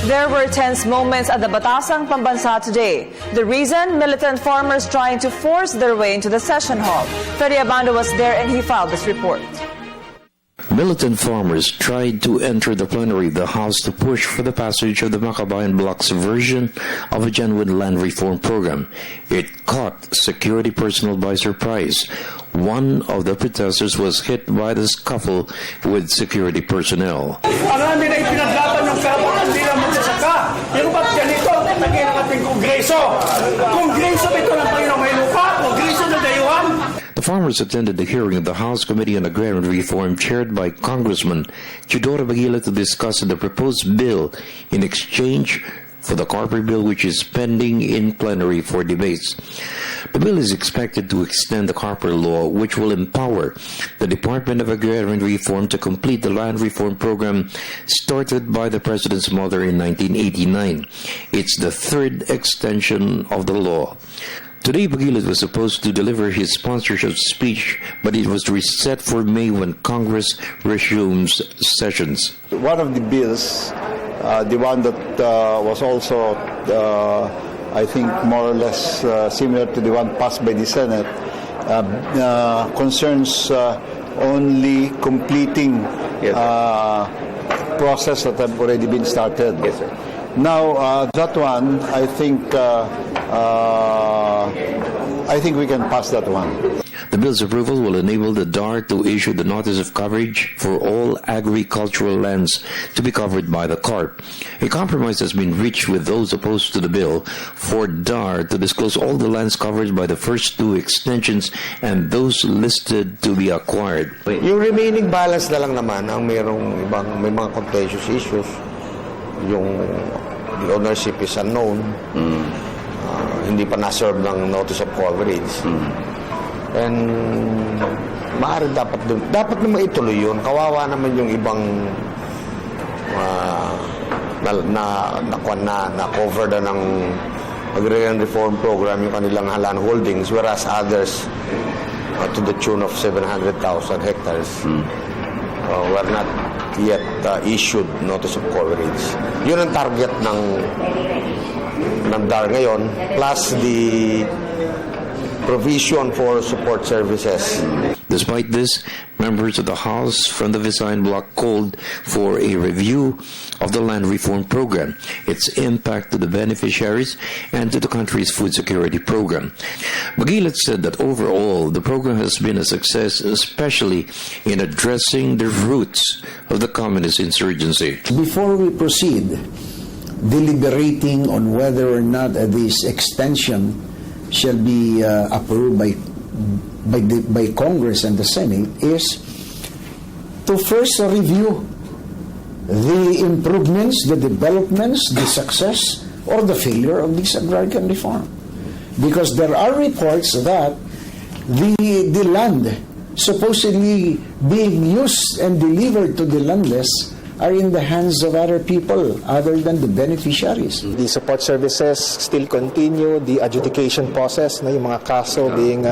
There were tense moments at the Batasang Pambansa today. The reason, militant farmers trying to force their way into the session hall. Freddie Abando was there and he filed this report. Militant farmers tried to enter the plenary of the House to push for the passage of the Makabayan Bloc's version of a genuine land reform program. It caught security personnel by surprise. One of the protesters was hit by the scuffle with security personnel. Ang amin ay pinaglaban ng karapatan nila magsasaka. Pero ba't ganito? Naging ang ating Kongreso. Kongreso ito ng Panginoong may lupa. Kongreso na dayuhan. The farmers attended the hearing of the House Committee on Agrarian Reform chaired by Congressman Chidora Bagila to discuss the proposed bill in exchange for the copper bill, which is pending in plenary for debates. The bill is expected to extend the copper law, which will empower the Department of Agrarian Reform to complete the land reform program started by the President's mother in 1989. It's the third extension of the law. Today, Bagilat was supposed to deliver his sponsorship speech, but it was reset for May when Congress resumes sessions. One of the bills, the one that was also, I think, more or less similar to the one passed by the Senate, concerns only completing process that have already been started. Yes, sir. Now, that one, I think we can pass that one. The bill's approval will enable the DAR to issue the notice of coverage for all agricultural lands to be covered by the CARP. A compromise has been reached with those opposed to the bill for DAR to disclose all the lands covered by the first two extensions and those listed to be acquired. Yung remaining balance na lang naman ang may mga contentious issues. The ownership is unknown. Hindi pa na-serve ng notice of coverage. And maaari dapat naman ituloy yun. Kawawa naman yung ibang na cover na ng agrarian reform program yung kanilang land holdings, whereas others to the tune of 700,000 hectares were not yet issued notice of coverage. Yun ang target ng DAR ngayon, plus the provision for support services. Despite this, members of the House from the Visayan Bloc called for a review of the land reform program, its impact to the beneficiaries, and to the country's food security program. Bagilat said that overall, the program has been a success, especially in addressing the roots of the communist insurgency. Before we proceed, deliberating on whether or not this extension shall be approved by Congress and the Senate is to first review the improvements, the developments, the success or the failure of this agrarian reform. Because there are reports that the land supposedly being used and delivered to the landless are in the hands of other people other than the beneficiaries. The support services still continue. The adjudication process, yung mga kaso being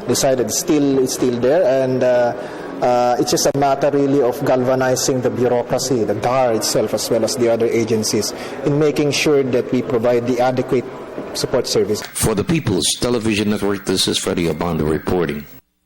decided, it's still there, and it's just a matter really of galvanizing the bureaucracy, the DAR itself, as well as the other agencies, in making sure that we provide the adequate support service. For the People's Television Network, this is Freddie Abando reporting.